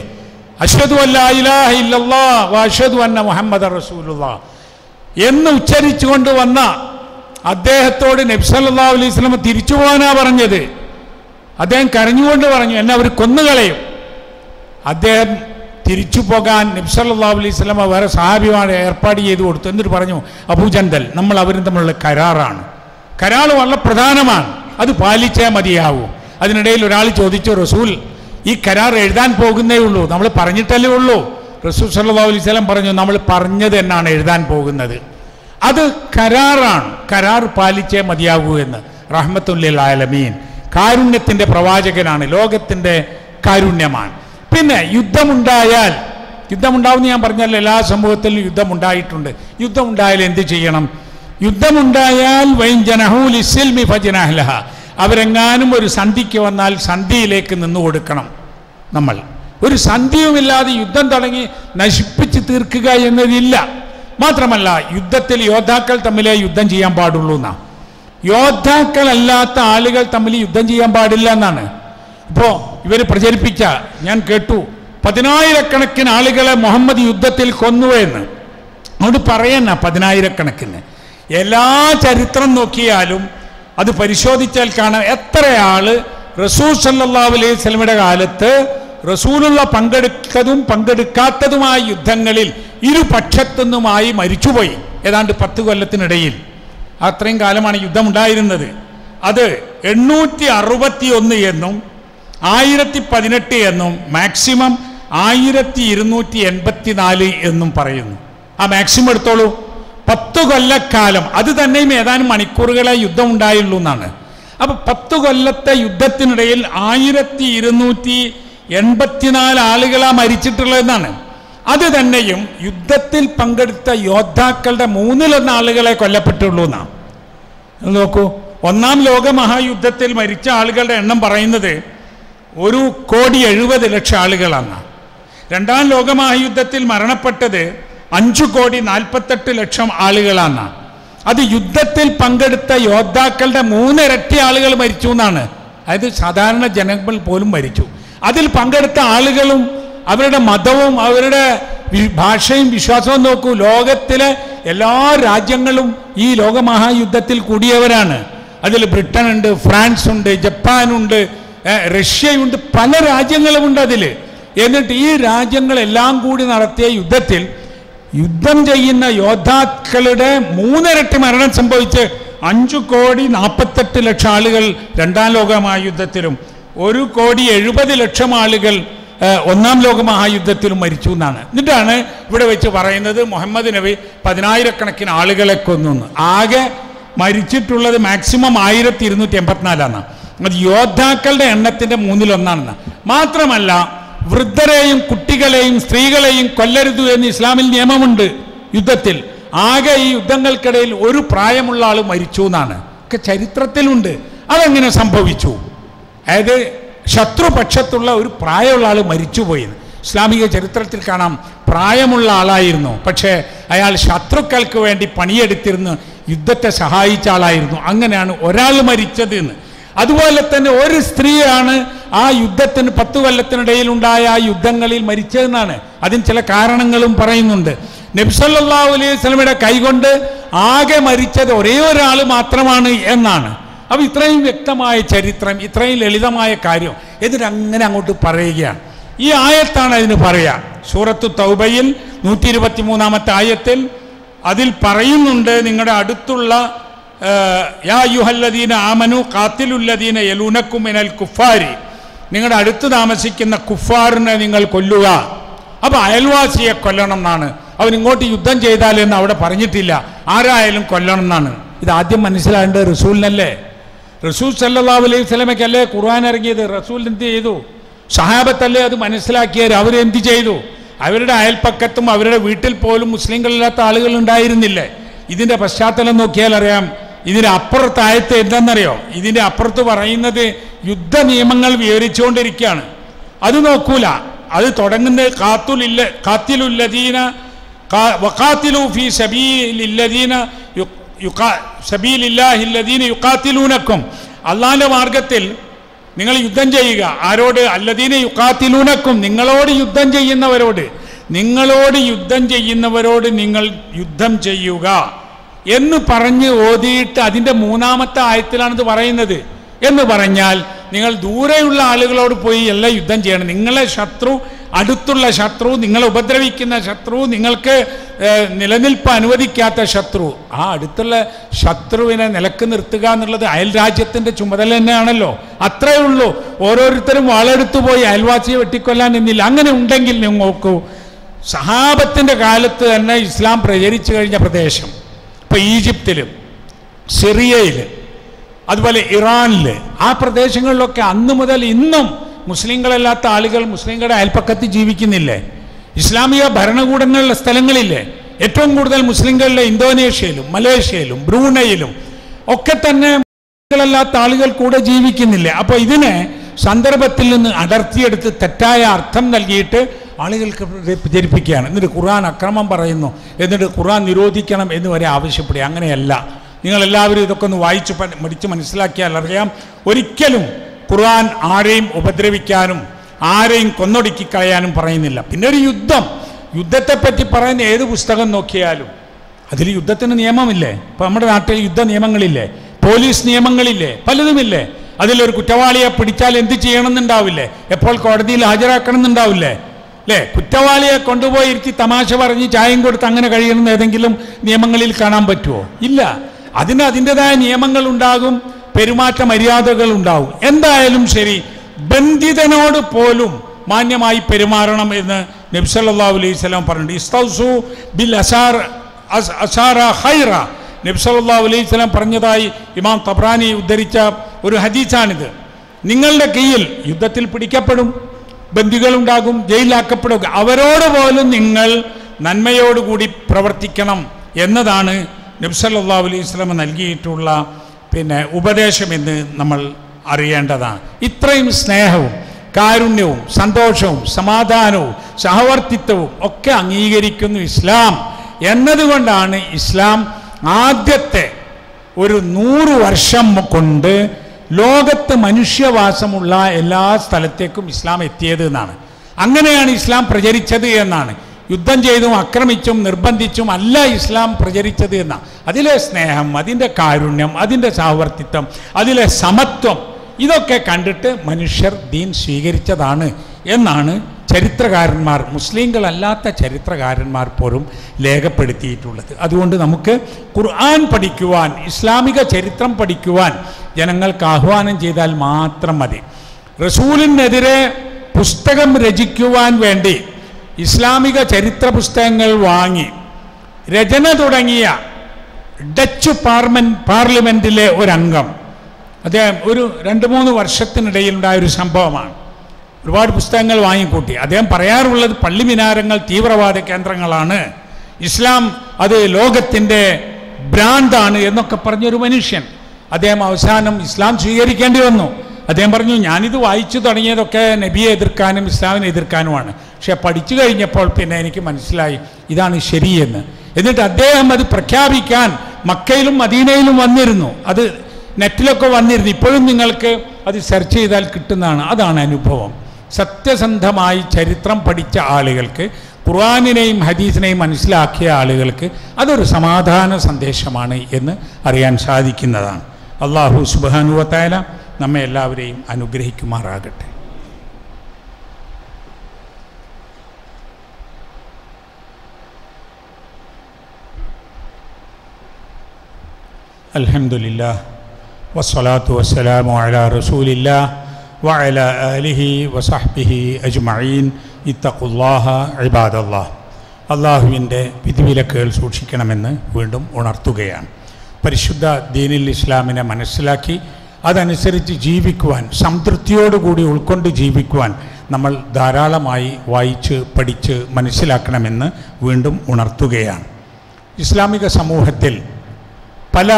അശ്ഹദു അല്ലാ ഇലാഹ ഇല്ലല്ലാഹ് വ അശ്ഹദു അന്ന മുഹമ്മദർ റസൂലുള്ളാഹ് എന്ന് ഉച്ചരിച്ചുകൊണ്ട് വന്ന അദ്ദേഹത്തോട് നബി സല്ലല്ലാഹു അലൈഹി വസല്ലം തിരിച്ചു പോകാനാ പറഞ്ഞത്. അദ്ദേഹം കരഞ്ഞുകൊണ്ട് പറഞ്ഞു, എന്നെ അവർ കൊന്നുകളയും. അദ്ദേഹം തിരിച്ചു പോകാൻ നബി സല്ലല്ലാഹു അലൈഹി വസല്ലം വേറെ സഹാബിമാരെ ഏർപ്പാട് ചെയ്തു കൊടുത്തു. എന്നിട്ട് പറഞ്ഞു, അബൂജന്തൽ, നമ്മൾ അവരും തമ്മിലുള്ള കരാറാണ്, കരാർ വളരെ പ്രധാനമാണ്, അത് പാലിച്ചേ മതിയാവൂ. അതിനിടയിൽ ഒരാൾ ചോദിച്ചു, റസൂൽ, ഈ കരാർ എഴുതാൻ പോകുന്നേ ഉള്ളൂ, നമ്മൾ പറഞ്ഞിട്ടല്ലേ ഉള്ളൂ? റസൂൽ സല്ലല്ലാഹു അലൈഹി വസല്ലം പറഞ്ഞു, നമ്മൾ പറഞ്ഞത് എന്നാണ് എഴുതാൻ പോകുന്നത്, അത് കരാറാണ്, കരാർ പാലിച്ചേ മതിയാകൂ എന്ന്. റഹ്മത്തുല്ലിൽ ആലമീൻ, കാരുണ്യത്തിൻ്റെ പ്രവാചകനാണ്, ലോകത്തിൻ്റെ കാരുണ്യമാണ്. പിന്നെ യുദ്ധമുണ്ടായാൽ യുദ്ധമുണ്ടാവുമെന്ന് ഞാൻ പറഞ്ഞല്ലോ, എല്ലാ സമൂഹത്തിലും യുദ്ധമുണ്ടായിട്ടുണ്ട്. യുദ്ധമുണ്ടായാൽ എന്ത് ചെയ്യണം? യുദ്ധമുണ്ടായാൽ വൈൻ ജനഹൂൽ ഇസ്ൽമി ഫജ്നഹ്ലഹ, അവരെങ്ങാനും ഒരു സന്ധിക്ക് വന്നാൽ സന്ധിയിലേക്ക് നിന്നു കൊടുക്കണം. നമ്മൾ ഒരു സന്ധിയുമില്ലാതെ യുദ്ധം തുടങ്ങി നശിപ്പിച്ച് തീർക്കുക എന്നതില്ല. മാത്രമല്ല യുദ്ധത്തിൽ യോദ്ധാക്കൾ തമ്മിലേ യുദ്ധം ചെയ്യാൻ പാടുള്ളൂ എന്നാണ്. യോദ്ധാക്കളല്ലാത്ത ആളുകൾ തമ്മിൽ യുദ്ധം ചെയ്യാൻ പാടില്ല എന്നാണ് ഇപ്പോൾ ഇവർ പ്രചരിപ്പിച്ച. ഞാൻ കേട്ടു 10,000-കണക്കിന് ആളുകളെ മുഹമ്മദ് യുദ്ധത്തിൽ കൊന്നു എന്ന്. അതുകൊണ്ട് പറയുന്ന 10,000-കണക്കിന് എല്ലാ ചരിത്രം നോക്കിയാലും അത് പരിശോധിച്ചാൽ കാണാം എത്ര ആള് റസൂൽ സല്ലല്ലാഹു അലൈഹി വസല്ലമയുടെ കാലത്ത് റസൂലുള്ള പങ്കെടുത്തതും പങ്കെടുക്കാത്തതുമായ യുദ്ധങ്ങളിൽ ഇരുപക്ഷത്തു നിന്നുമായി മരിച്ചുപോയി. ഏതാണ്ട് 10 കൊല്ലത്തിനിടയിൽ അത്രയും കാലമാണ് യുദ്ധമുണ്ടായിരുന്നത്. അത് 861 എന്നും 1018 എന്നും മാക്സിമം 1284 എന്നും പറയുന്നു. ആ മാക്സിമം എടുത്തോളൂ. 10 കൊല്ലക്കാലം, അത് തന്നെയും ഏതാനും മണിക്കൂറുകളെ യുദ്ധം ഉണ്ടായുള്ളൂ എന്നാണ്. അപ്പൊ 10 കൊല്ലത്തെ യുദ്ധത്തിനിടയിൽ 1284 ആളുകളാ മരിച്ചിട്ടുള്ളതെന്നാണ്. അത് തന്നെയും യുദ്ധത്തിൽ പങ്കെടുത്ത യോദ്ധാക്കളുടെ 1/3 ആളുകളെ കൊല്ലപ്പെട്ടുള്ളൂ എന്നാണ്. നോക്കൂ, 1-ാം ലോകമഹായുദ്ധത്തിൽ മരിച്ച ആളുകളുടെ എണ്ണം പറയുന്നത് 1,70,00,000 ആളുകളാണ്. 2-ാം ലോകമഹായുദ്ധത്തിൽ മരണപ്പെട്ടത് 5,48,00,000 ആളുകളാണ്. അത് യുദ്ധത്തിൽ പങ്കെടുത്ത യോദ്ധാക്കളുടെ 3 ഇരട്ടി ആളുകൾ മരിച്ചു എന്നാണ്. അതായത് സാധാരണ ജനങ്ങൾ പോലും മരിച്ചു. അതിൽ പങ്കെടുത്ത ആളുകളും അവരുടെ മതവും അവരുടെ ഭാഷയും വിശ്വാസവും നോക്കൂ. ലോകത്തിലെ എല്ലാ രാജ്യങ്ങളും ഈ ലോകമഹായുദ്ധത്തിൽ കൂടിയവരാണ്. അതിൽ ബ്രിട്ടൻ ഉണ്ട്, ഫ്രാൻസ് ഉണ്ട്, ജപ്പാനുണ്ട്, റഷ്യയുണ്ട്, പല രാജ്യങ്ങളുമുണ്ട് അതിൽ. എന്നിട്ട് ഈ രാജ്യങ്ങളെല്ലാം കൂടി നടത്തിയ യുദ്ധത്തിൽ യുദ്ധം ചെയ്യുന്ന യോദ്ധാക്കളുടെ 3 ഇരട്ടി മരണം സംഭവിച്ച് 5,48,00,000 ആളുകൾ 2-ാം ലോകമഹായുദ്ധത്തിലും 1,70,00,000 ആളുകൾ 1-ാം ലോകമഹായുദ്ധത്തിലും മരിച്ചു എന്നാണ്. എന്നിട്ടാണ് ഇവിടെ വെച്ച് പറയുന്നത് മുഹമ്മദ് നബി 10,000-കണക്കിന് ആളുകളെ കൊന്നു. ആകെ മരിച്ചിട്ടുള്ളത് മാക്സിമം 1284 അത് യോദ്ധാക്കളുടെ എണ്ണത്തിന്റെ 1/3. മാത്രമല്ല വൃദ്ധരെയും കുട്ടികളെയും സ്ത്രീകളെയും കൊല്ലരുത് എന്ന് ഇസ്ലാമിൽ നിയമമുണ്ട്. യുദ്ധത്തിൽ ആകെ ഈ യുദ്ധങ്ങൾക്കിടയിൽ ഒരു പ്രായമുള്ള ആൾ മരിച്ചു എന്നാണ് ഒക്കെ ചരിത്രത്തിലുണ്ട്. അതെങ്ങനെ സംഭവിച്ചു? അതായത് ശത്രുപക്ഷത്തുള്ള ഒരു പ്രായമുള്ള ആൾ മരിച്ചുപോയി. ഇസ്ലാമിക ചരിത്രത്തിൽ കാണാം പ്രായമുള്ള ആളായിരുന്നു, പക്ഷേ അയാൾ ശത്രുക്കൾക്ക് വേണ്ടി പണിയെടുത്തിരുന്ന് യുദ്ധത്തെ സഹായിച്ച ആളായിരുന്നു. അങ്ങനെയാണ് ഒരാൾ മരിച്ചത് എന്ന്. അതുപോലെ തന്നെ ഒരു സ്ത്രീയാണ് ആ യുദ്ധത്തിന് 10 കൊല്ലത്തിനിടയിലുണ്ടായ ആ യുദ്ധങ്ങളിൽ മരിച്ചതെന്നാണ്. അതിന് ചില കാരണങ്ങളും പറയുന്നുണ്ട്. നബി സല്ലല്ലാഹു അലൈഹി വസല്ലമയുടെ കൈകൊണ്ട് ആകെ മരിച്ചത് ഒരേ ഒരാൾ മാത്രമാണ് എന്നാണ്. അപ്പോൾ ഇത്രയും വ്യക്തമായ ചരിത്രം, ഇത്രയും ലളിതമായ കാര്യം എന്നിട്ട് അങ്ങനെ അങ്ങോട്ട് പറയുകയാണ്. ഈ ആയത്താണ് അതിന് പറയുക. സൂറത്തു തൗബയിൽ 123-ാമത്തെ ആയത്തിൽ അതിൽ പറയുന്നുണ്ട്, നിങ്ങളുടെ അടുത്തുള്ള യാ അയ്യുഹല്ലദീന ആമനു ഖാതിലുല്ലദീന യലൂനക്കും മിനൽ കുഫാരി, നിങ്ങളുടെ അടുത്ത് താമസിക്കുന്ന കുഫാറിനെ നിങ്ങൾ കൊല്ലുക. അപ്പോൾ അയൽവാസിയെ കൊല്ലണം എന്നാണ്. അവൻ ഇങ്ങോട്ട് യുദ്ധം ചെയ്താലെന്ന് അവിടെ പറഞ്ഞിട്ടില്ല, ആരായാലും കൊല്ലണം എന്നാണ്. ഇത് ആദ്യം മനസ്സിലാകേണ്ടത് റസൂലിനല്ലേ? റസൂൽ സല്ലല്ലാഹു അലൈഹി വസല്ലമയ്ക്കല്ലേ ഖുർആൻ ഇറങ്ങിയത്? റസൂൽ എന്ത് ചെയ്തു? സഹാബത്തല്ലേ അത് മനസ്സിലാക്കിയത്? അവരെന്ത് ചെയ്തു? അവരുടെ അയൽപ്പക്കത്തും അവരുടെ വീട്ടിൽ പോലും മുസ്ലിങ്ങളില്ലാത്ത ആളുകൾ ഉണ്ടായിരുന്നില്ലേ? ഇതിൻ്റെ പശ്ചാത്തലം നോക്കിയാൽ അറിയാം. ഇതിൻ്റെ അപ്പുറത്ത് ആയത്ത് എന്താണെന്നറിയോ? ഇതിൻ്റെ അപ്പുറത്ത് പറയുന്നത് യുദ്ധ നിയമങ്ങൾ വിവരിച്ചുകൊണ്ടിരിക്കുകയാണ്. അത് നോക്കൂല. അത് തുടങ്ങുന്നത് ഖാത്തിലുല്ലദീന വഖാതിലു ഫീ സബീലില്ലദീന സബീലില്ലാഹില്ലദീന യുഖാതിലൂനക്കും, അള്ളാഹിൻ്റെ മാർഗത്തിൽ നിങ്ങൾ യുദ്ധം ചെയ്യുക. ആരോട്? അല്ലദീന യുഖാതിലൂനക്കും, നിങ്ങളോട് യുദ്ധം ചെയ്യുന്നവരോട്. നിങ്ങളോട് യുദ്ധം ചെയ്യുന്നവരോട് നിങ്ങൾ യുദ്ധം ചെയ്യുക എന്ന് പറഞ്ഞ് ഓതിയിട്ട് അതിൻ്റെ 3-ാമത്തെ ആയത്തിലാണിത് പറയുന്നത്. എന്ന് പറഞ്ഞാൽ നിങ്ങൾ ദൂരെയുള്ള ആളുകളോട് പോയി എല്ലാം യുദ്ധം ചെയ്യണം. നിങ്ങളെ ശത്രു, അടുത്തുള്ള ശത്രു, നിങ്ങളെ ഉപദ്രവിക്കുന്ന ശത്രു, നിങ്ങൾക്ക് നിലനിൽപ്പ് അനുവദിക്കാത്ത ശത്രു, ആ അടുത്തുള്ള ശത്രുവിനെ നിലക്ക് നിർത്തുക എന്നുള്ളത് അയൽ രാജ്യത്തിൻ്റെ ചുമതല തന്നെയാണല്ലോ. അത്രയേ ഉള്ളൂ. ഓരോരുത്തരും വാളെടുത്തു പോയി അയൽവാസിയെ വെട്ടിക്കൊല്ലാൻ എന്നില്ല. അങ്ങനെ ഉണ്ടെങ്കിൽ നിങ്ങൾ നോക്കൂ, സഹാബത്തിൻ്റെ കാലത്ത് തന്നെ ഇസ്ലാം പ്രചരിച്ചു കഴിഞ്ഞ പ്രദേശം, ഇപ്പോൾ ഈജിപ്തിലും സിറിയയിലും അതുപോലെ ഇറാനിൽ, ആ പ്രദേശങ്ങളിലൊക്കെ അന്ന് മുതൽ ഇന്നും മുസ്ലിങ്ങളല്ലാത്ത ആളുകൾ മുസ്ലിങ്ങളുടെ അയൽപ്പക്കത്ത് ജീവിക്കുന്നില്ലേ? ഇസ്ലാമിക ഭരണകൂടങ്ങളുള്ള സ്ഥലങ്ങളില്ലേ, ഏറ്റവും കൂടുതൽ മുസ്ലിങ്ങളുടെ ഇന്തോനേഷ്യയിലും മലേഷ്യയിലും ബ്രൂണയിലും ഒക്കെ തന്നെ മുസ്ലിങ്ങളല്ലാത്ത ആളുകൾ കൂടെ ജീവിക്കുന്നില്ലേ. അപ്പോൾ ഇതിനെ സന്ദർഭത്തിൽ നിന്ന് അടർത്തിയെടുത്ത് തെറ്റായ അർത്ഥം നൽകിയിട്ട് ആളുകൾക്ക് പ്രചരിപ്പിക്കുകയാണ്. എന്നിട്ട് ഖുർആൻ അക്രമം പറയുന്നു, എന്നിട്ട് ഖുർആൻ നിരോധിക്കണം എന്ന് വരെ ആവശ്യപ്പെടുക. അങ്ങനെയല്ല. നിങ്ങളെല്ലാവരും ഇതൊക്കെ ഒന്ന് വായിച്ച് പഠിച്ച് മനസ്സിലാക്കിയാൽ അറിയാം, ഒരിക്കലും ഖുർആൻ ആരെയും ഉപദ്രവിക്കാനും ആരെയും കൊന്നൊടുക്കി കളയാനും പറയുന്നില്ല. പിന്നെ ഒരു യുദ്ധത്തെപ്പറ്റി പറയുന്ന ഏത് പുസ്തകം നോക്കിയാലും അതിൽ യുദ്ധത്തിന് നിയമമില്ലേ? ഇപ്പോൾ നമ്മുടെ നാട്ടിൽ യുദ്ധ നിയമങ്ങളില്ലേ, പോലീസ് നിയമങ്ങളില്ലേ, പലതുമില്ലേ. അതിലൊരു കുറ്റവാളിയെ പിടിച്ചാൽ എന്ത് ചെയ്യണമെന്നുണ്ടാവില്ലേ, എപ്പോൾ കോടതിയിൽ ഹാജരാക്കണം എന്നുണ്ടാവില്ലേ അല്ലേ? കുറ്റവാളിയെ കൊണ്ടുപോയി ഇരുത്തി തമാശ പറഞ്ഞ് ചായയും കൊടുത്ത് അങ്ങനെ കഴിയണമെന്ന് ഏതെങ്കിലും നിയമങ്ങളിൽ കാണാൻ പറ്റുമോ? ഇല്ല. അതിന് അതിൻ്റെതായ നിയമങ്ങൾ ഉണ്ടാകും, പെരുമാറ്റ മര്യാദകൾ ഉണ്ടാവും. എന്തായാലും ശരി, ബന്ധിതനോട് പോലും മാന്യമായി പെരുമാറണം എന്ന് നബി സല്ലല്ലാഹു അലൈഹി വസല്ലം പറഞ്ഞിട്ടുണ്ട്. ഇസ്തൗസു ബിൽ അസാറ ഖൈറ, നബി സല്ലല്ലാഹു അലൈഹി വസല്ലം പറഞ്ഞതായി ഇമാം തബ്രാനി ഉദ്ധരിച്ച ഒരു ഹദീസാണിത്. നിങ്ങളുടെ കയ്യിൽ യുദ്ധത്തിൽ പിടിക്കപ്പെടും, ബന്ദികളുണ്ടാകും, ജയിലിലാക്കപ്പെടുക, അവരോട് പോലും നിങ്ങൾ നന്മയോടുകൂടി പ്രവർത്തിക്കണം എന്നതാണ് നബി സല്ലല്ലാഹു അലൈഹി വസല്ലം നൽകിയിട്ടുള്ള ഉപദേശമെന്ന് നമ്മൾ അറിയേണ്ടതാണ്. ഇത്രയും സ്നേഹവും കാരുണ്യവും സന്തോഷവും സമാധാനവും സഹവർത്തിത്വവും ഒക്കെ അംഗീകരിക്കുന്നു ഇസ്ലാം എന്നതുകൊണ്ടാണ് ഇസ്ലാം ആദ്യത്തെ ഒരു 100 വർഷം കൊണ്ട് ലോകത്ത് മനുഷ്യവാസമുള്ള എല്ലാ സ്ഥലത്തേക്കും ഇസ്ലാം എത്തിയത് എന്നാണ്. അങ്ങനെയാണ് ഇസ്ലാം പ്രചരിച്ചത് എന്നാണ്. യുദ്ധം ചെയ്തും ആക്രമിച്ചും നിർബന്ധിച്ചും അല്ല ഇസ്ലാം പ്രചരിച്ചത് എന്നാണ്. അതിലെ സ്നേഹം, അതിൻ്റെ കാരുണ്യം, അതിൻ്റെ സഹവർത്തിത്വം, അതിലെ സമത്വം, ഇതൊക്കെ കണ്ടിട്ട് മനുഷ്യർ ദീൻ സ്വീകരിച്ചതാണ് എന്നാണ് ചരിത്രകാരന്മാർ, മുസ്ലിങ്ങളല്ലാത്ത ചരിത്രകാരന്മാർ പോലും രേഖപ്പെടുത്തിയിട്ടുള്ളത്. അതുകൊണ്ട് നമുക്ക് ഖുർആൻ പഠിക്കുവാൻ, ഇസ്ലാമിക ചരിത്രം പഠിക്കുവാൻ ജനങ്ങൾക്ക് ആഹ്വാനം ചെയ്താൽ മാത്രം മതി. റസൂലിനെതിരെ പുസ്തകം രചിക്കുവാൻ വേണ്ടി ഇസ്ലാമിക ചരിത്ര പുസ്തകങ്ങൾ വാങ്ങി രചന തുടങ്ങിയ ഡച്ച് പാർലമെൻറ്റിലെ ഒരംഗം, അദ്ദേഹം ഒരു 2-3 വർഷത്തിനിടയിലുണ്ടായൊരു സംഭവമാണ്. ഒരുപാട് പുസ്തകങ്ങൾ വാങ്ങിക്കൂട്ടി. അദ്ദേഹം പറയാറുള്ളത് പള്ളി മിനാരങ്ങൾ തീവ്രവാദ കേന്ദ്രങ്ങളാണ്, ഇസ്ലാം അത് ലോകത്തിൻ്റെ ഭ്രാന്താണ് എന്നൊക്കെ പറഞ്ഞൊരു മനുഷ്യൻ. അദ്ദേഹം അവസാനം ഇസ്ലാം സ്വീകരിക്കേണ്ടി വന്നു. അദ്ദേഹം പറഞ്ഞു, ഞാനിത് വായിച്ചു തുടങ്ങിയതൊക്കെ നബിയെ എതിർക്കാനും ഇസ്ലാമിനെ എതിർക്കാനുമാണ്, പക്ഷെ പഠിച്ചു കഴിഞ്ഞപ്പോൾ പിന്നെ എനിക്ക് മനസ്സിലായി ഇതാണ് ശരിയെന്ന്. എന്നിട്ട് അദ്ദേഹം അത് പ്രഖ്യാപിക്കാൻ മക്കയിലും മദീനയിലും വന്നിരുന്നു. അത് നെറ്റിലൊക്കെ വന്നിരുന്നു. ഇപ്പോഴും നിങ്ങൾക്ക് അത് സെർച്ച് ചെയ്താൽ കിട്ടുന്നതാണ്. അതാണ് അനുഭവം. സത്യസന്ധമായി ചരിത്രം പഠിച്ച ആളുകൾക്ക്, ഖുർആനിനെയും ഹദീസിനെയും മനസ്സിലാക്കിയ ആളുകൾക്ക് അതൊരു സമാധാന സന്ദേശമാണ് എന്ന് അറിയാൻ സാധിക്കുന്നതാണ്. അല്ലാഹു സുബ്ഹാനഹു വ തആല നമ്മെ എല്ലാവരെയും അനുഗ്രഹിക്കുമാറാകട്ടെ. അൽഹംദുലില്ലാഹ് വസ്സലാത്തു വസ്സലാമു അലാ റസൂലില്ലാഹ് വഅലാ ആലിഹി വസഹ്ബിഹി അജ്മഈൻ. ഇത്തഖുല്ലാഹ ഇബാദല്ലാഹ്. അള്ളാഹുവിൻ്റെ വിധിവിലക്കുകൾ സൂക്ഷിക്കണമെന്ന് വീണ്ടും ഉണർത്തുകയാണ്. പരിശുദ്ധ ദീനുൽ ഇസ്ലാമിനെ മനസ്സിലാക്കി അതനുസരിച്ച് ജീവിക്കുവാൻ, സംതൃപ്തിയോടുകൂടി ഉൾക്കൊണ്ട് ജീവിക്കുവാൻ നമ്മൾ ധാരാളമായി വായിച്ച് പഠിച്ച് മനസ്സിലാക്കണമെന്ന് വീണ്ടും ഉണർത്തുകയാണ്. ഇസ്ലാമിക സമൂഹത്തിൽ പല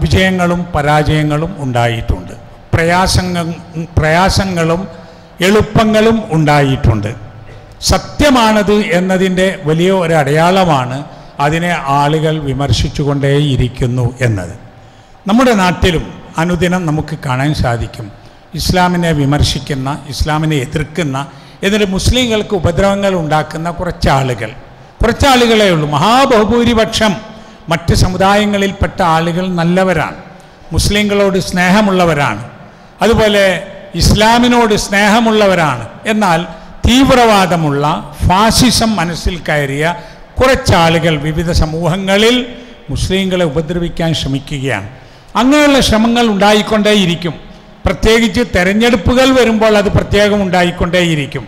വിജയങ്ങളും പരാജയങ്ങളും ഉണ്ടായിട്ടുണ്ട്. പ്രയാസങ്ങളും എളുപ്പങ്ങളും ഉണ്ടായിട്ടുണ്ട്. സത്യമാണത് എന്നതിൻ്റെ വലിയ ഒരു അടയാളമാണ് അതിനെ ആളുകൾ വിമർശിച്ചുകൊണ്ടേയിരിക്കുന്നു എന്നത്. നമ്മുടെ നാട്ടിലും അനുദിനം നമുക്ക് കാണാൻ സാധിക്കും ഇസ്ലാമിനെ വിമർശിക്കുന്ന, ഇസ്ലാമിനെ എതിർക്കുന്ന, എന്നിട്ട് മുസ്ലിങ്ങൾക്ക് ഉപദ്രവങ്ങൾ ഉണ്ടാക്കുന്ന കുറച്ചാളുകളേ ഉള്ളൂ. മഹാബഹുഭൂരിപക്ഷം മറ്റ് സമുദായങ്ങളിൽപ്പെട്ട ആളുകൾ നല്ലവരാണ്, മുസ്ലിങ്ങളോട് സ്നേഹമുള്ളവരാണ്, അതുപോലെ ഇസ്ലാമിനോട് സ്നേഹമുള്ളവരാണ്. എന്നാൽ തീവ്രവാദമുള്ള ഫാസിസം മനസ്സിൽ കയറിയ കുറച്ചാളുകൾ വിവിധ സമൂഹങ്ങളിൽ മുസ്ലിങ്ങളെ ഉപദ്രവിക്കാൻ ശ്രമിക്കുകയാണ്. അങ്ങനെയുള്ള ശ്രമങ്ങൾ ഉണ്ടായിക്കൊണ്ടേയിരിക്കും. പ്രത്യേകിച്ച് തെരഞ്ഞെടുപ്പുകൾ വരുമ്പോൾ അത് പ്രത്യേകം ഉണ്ടായിക്കൊണ്ടേയിരിക്കും.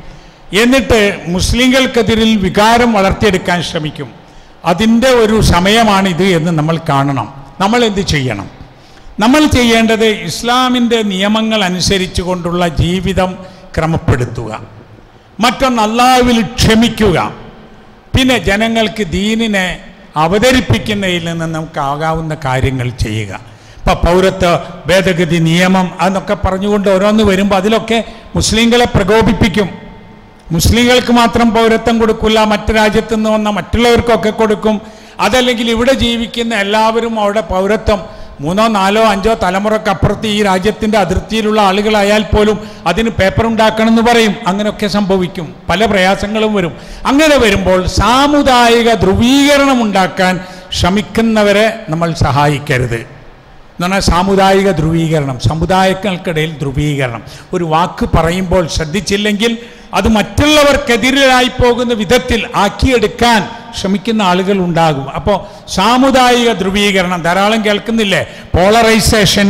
എന്നിട്ട് മുസ്ലിങ്ങൾക്കെതിരിൽ വികാരം വളർത്തിയെടുക്കാൻ ശ്രമിക്കും. അതിൻ്റെ ഒരു സമയമാണിത് എന്ന് നമ്മൾ കാണണം. നമ്മൾ എന്ത് ചെയ്യണം? നമ്മൾ ചെയ്യേണ്ടത് ഇസ്ലാമിൻ്റെ നിയമങ്ങൾ അനുസരിച്ച് കൊണ്ടുള്ള ജീവിതം ക്രമപ്പെടുത്തുക. മറ്റൊന്ന്, അല്ലാഹുവിൽ ക്ഷമിക്കുക. പിന്നെ ജനങ്ങൾക്ക് ദീനിനെ അവതരിപ്പിക്കുന്നതിൽ നിന്ന് നമുക്കാകാവുന്ന കാര്യങ്ങൾ ചെയ്യുക. ഇപ്പം പൗരത്വ ഭേദഗതി നിയമം അതൊക്കെ പറഞ്ഞുകൊണ്ട് ഓരോന്ന് വരുമ്പോൾ അതിലൊക്കെ മുസ്ലിങ്ങളെ പ്രകോപിപ്പിക്കും. മുസ്ലിങ്ങൾക്ക് മാത്രം പൗരത്വം കൊടുക്കില്ല, മറ്റു രാജ്യത്തു നിന്ന് വന്ന മറ്റുള്ളവർക്കൊക്കെ കൊടുക്കും. അതല്ലെങ്കിൽ ഇവിടെ ജീവിക്കുന്ന എല്ലാവരും അവിടെ പൗരത്വം 3, 4, 5 തലമുറക്കപ്പുറത്ത് ഈ രാജ്യത്തിൻ്റെ അതിർത്തിയിലുള്ള ആളുകളായാൽ പോലും അതിന് പേപ്പർ ഉണ്ടാക്കണമെന്ന് പറയും. അങ്ങനെയൊക്കെ സംഭവിക്കും, പല പ്രയാസങ്ങളും വരും. അങ്ങനെ വരുമ്പോൾ സാമുദായിക ധ്രുവീകരണം ഉണ്ടാക്കാൻ ശ്രമിക്കുന്നവരെ നമ്മൾ സഹായിക്കരുത്. എന്ന് പറഞ്ഞാൽ സാമുദായിക ധ്രുവീകരണം, സമുദായങ്ങൾക്കിടയിൽ ധ്രുവീകരണം. ഒരു വാക്ക് പറയുമ്പോൾ ശ്രദ്ധിച്ചില്ലെങ്കിൽ അത് മറ്റുള്ളവർക്കെതിരായി പോകുന്ന വിധത്തിൽ ആക്കിയെടുക്കാൻ ശ്രമിക്കുന്ന ആളുകൾ ഉണ്ടാകും. അപ്പോൾ സാമുദായിക ധ്രുവീകരണം ധാരാളം കേൾക്കുന്നില്ലേ, പോളറൈസേഷൻ,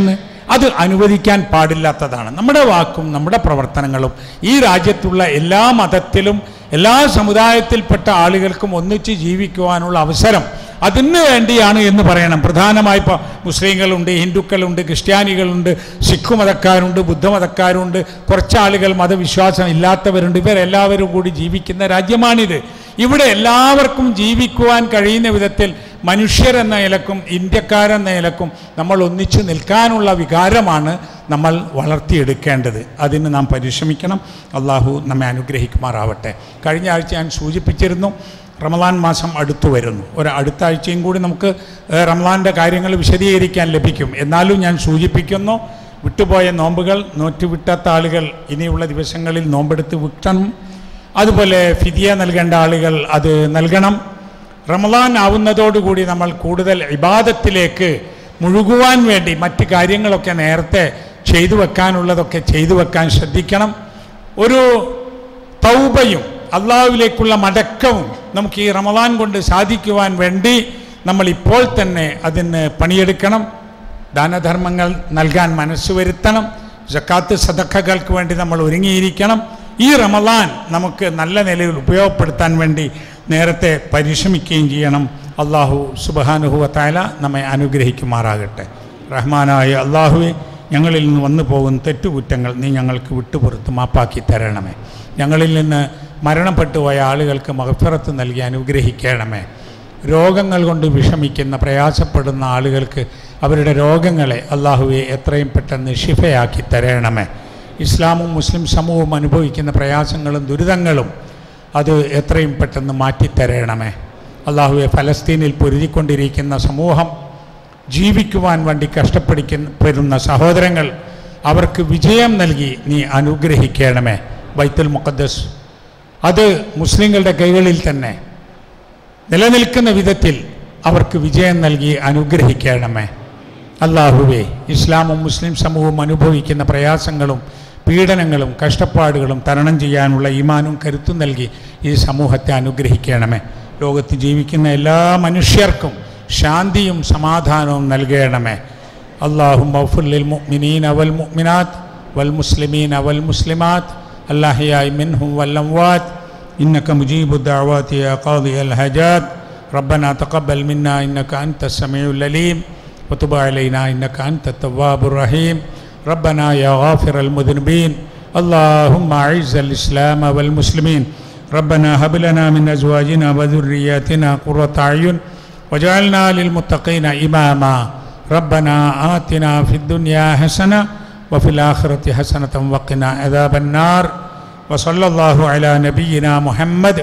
അത് അനുവദിക്കാൻ പാടില്ലാത്തതാണ്. നമ്മുടെ വാക്കും നമ്മുടെ പ്രവർത്തനങ്ങളും ഈ രാജ്യത്തുള്ള എല്ലാ മതത്തിലും എല്ലാ സമുദായത്തിൽപ്പെട്ട ആളുകൾക്കും ഒന്നിച്ച് ജീവിക്കുവാനുള്ള അവസരം അതിന് വേണ്ടിയാണ് എന്ന് പറയണം. പ്രധാനമായി ഇപ്പോൾ മുസ്ലിങ്ങളുണ്ട്, ഹിന്ദുക്കളുണ്ട്, ക്രിസ്ത്യാനികളുണ്ട്, സിഖ് മതക്കാരുണ്ട്, ബുദ്ധമതക്കാരുണ്ട്, കുറച്ചാളുകൾ മതവിശ്വാസം ഇല്ലാത്തവരുണ്ട്. ഇവരെല്ലാവരും കൂടി ജീവിക്കുന്ന രാജ്യമാണിത്. ഇവിടെ എല്ലാവർക്കും ജീവിക്കുവാൻ കഴിയുന്ന വിധത്തിൽ മനുഷ്യരെന്ന നിലക്കും ഇന്ത്യക്കാരെന്ന നിലക്കും നമ്മൾ ഒന്നിച്ചു നിൽക്കാനുള്ള വികാരമാണ് നമ്മൾ വളർത്തിയെടുക്കേണ്ടത്. അതിന് നാം പരിശ്രമിക്കണം. അള്ളാഹു നമ്മെ അനുഗ്രഹിക്കുമാറാവട്ടെ. കഴിഞ്ഞ ആഴ്ച ഞാൻ സൂചിപ്പിച്ചിരുന്നു, റമദാൻ മാസം അടുത്തു വരുന്നു. അടുത്ത ആഴ്ചയും കൂടി നമുക്ക് റമദാൻ്റെ കാര്യങ്ങൾ വിശദീകരിക്കാൻ ലഭിക്കും. എന്നാലും ഞാൻ സൂചിപ്പിക്കുന്നു, വിട്ടുപോയ നോമ്പുകൾ നോറ്റുവിട്ടാത്ത ആളുകൾ ഇനിയുള്ള ദിവസങ്ങളിൽ നോമ്പെടുത്ത് വിട്ടണം. അതുപോലെ ഫിദിയ നൽകേണ്ട ആളുകൾ അത് നൽകണം. റമദാൻ ആവുന്നതോടുകൂടി നമ്മൾ കൂടുതൽ ഇബാദത്തിലേക്ക് മുഴുകുവാൻ വേണ്ടി മറ്റ് കാര്യങ്ങളൊക്കെ നേരത്തെ ചെയ്തു വെക്കാനുള്ളതൊക്കെ ചെയ്തു വെക്കാൻ ശ്രദ്ധിക്കണം. ഒരു തൗബയും അള്ളാഹുവിലേക്കുള്ള മടക്കവും നമുക്ക് ഈ റമദാൻ കൊണ്ട് സാധിക്കുവാൻ വേണ്ടി നമ്മൾ ഇപ്പോൾ തന്നെ അതിന് പണിയെടുക്കണം. ദാനധർമ്മങ്ങൾ നൽകാൻ മനസ്സ് വരുത്തണം. സക്കാത്ത് സദഖകൾക്ക് വേണ്ടി നമ്മൾ ഒരുങ്ങിയിരിക്കണം. ഈ റമദാൻ നമുക്ക് നല്ല നിലയിൽ ഉപയോഗപ്പെടുത്താൻ വേണ്ടി നേരത്തെ പരിശ്രമിക്കുകയും ചെയ്യണം. അള്ളാഹു സുബ്ഹാനഹു വ തആല നമ്മെ അനുഗ്രഹിക്കുമാറാകട്ടെ. റഹ്മാനായ അള്ളാഹുവെ, ഞങ്ങളിൽ നിന്ന് വന്നു പോകുന്ന തെറ്റുകുറ്റങ്ങൾ നീ ഞങ്ങൾക്ക് വിട്ടുപുറത്ത് മാപ്പാക്കി തരണമേ. ഞങ്ങളിൽ നിന്ന് മരണപ്പെട്ടു പോയ ആളുകൾക്ക് മഗ്ഫിറത്ത് നൽകി അനുഗ്രഹിക്കണമേ. രോഗങ്ങൾ കൊണ്ട് വിഷമിക്കുന്ന പ്രയാസപ്പെടുന്ന ആളുകൾക്ക് അവരുടെ രോഗങ്ങളെ അള്ളാഹുവെ എത്രയും പെട്ടെന്ന് ശിഫയാക്കി തരണമേ. ഇസ്ലാമും മുസ്ലിം സമൂഹവും അനുഭവിക്കുന്ന പ്രയാസങ്ങളും ദുരിതങ്ങളും അത് എത്രയും പെട്ടെന്ന് മാറ്റിത്തരണമേ. അള്ളാഹുവെ, ഫലസ്തീനിൽ പൊരുതിക്കൊണ്ടിരിക്കുന്ന സമൂഹം, ജീവിക്കുവാൻ വേണ്ടി കഷ്ടപ്പെടുന്ന സഹോദരങ്ങൾ, അവർക്ക് വിജയം നൽകി നീ അനുഗ്രഹിക്കണമേ. ബൈത്തുൽ മുഖദ്ദസ് അത് മുസ്ലിങ്ങളുടെ കൈകളിൽ തന്നെ നിലനിൽക്കുന്ന വിധത്തിൽ അവർക്ക് വിജയം നൽകി അനുഗ്രഹിക്കണമേ. അള്ളാഹുവേ, ഇസ്ലാമും മുസ്ലിം സമൂഹവും അനുഭവിക്കുന്ന പ്രയാസങ്ങളും പീഡനങ്ങളും കഷ്ടപ്പാടുകളും തരണം ചെയ്യാനുള്ള ഈമാനും കരുത്തും നൽകി ഈ സമൂഹത്തെ അനുഗ്രഹിക്കണമേ. ലോകത്ത് ജീവിക്കുന്ന എല്ലാ മനുഷ്യർക്കും ശാന്തിയും സമാധാനവും നൽകണമേ. അല്ലാഹുമ്മ ഗ്ഫിർ ലിൽ മുഅ്മിനീന വൽ മുഅ്മിനാത്ത് വൽ മുസ്ലിമീന വൽ മുസ്ലിമാത്ത് അൽഅഹ്യാഇ മിൻഹും വൽ അംവാത്ത് ഇന്നക മുജീബു ദഅവാതി യാ ഖാദിയൽ ഹജാത്ത്. റബ്ബനാ തഖബ്ബൽ മിന്നാ ഇന്നക അൻതസ് സമീഉൽ അലീം വതുബ് അലൈനാ ഇന്നക അൻതത് തവ്വാബുർ റഹീം. ربنا يا غافر المذنبين اللهم أعز الإسلام والمسلمين. ربنا هب لنا من أزواجنا وذرياتنا قرة أعين واجعلنا للمتقين إماما. ربنا آتنا في الدنيا حسنة وفي الآخرة حسنة وقنا عذاب النار. وصلى الله على نبينا محمد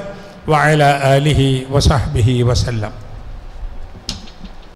وعلى آله وصحبه وسلم.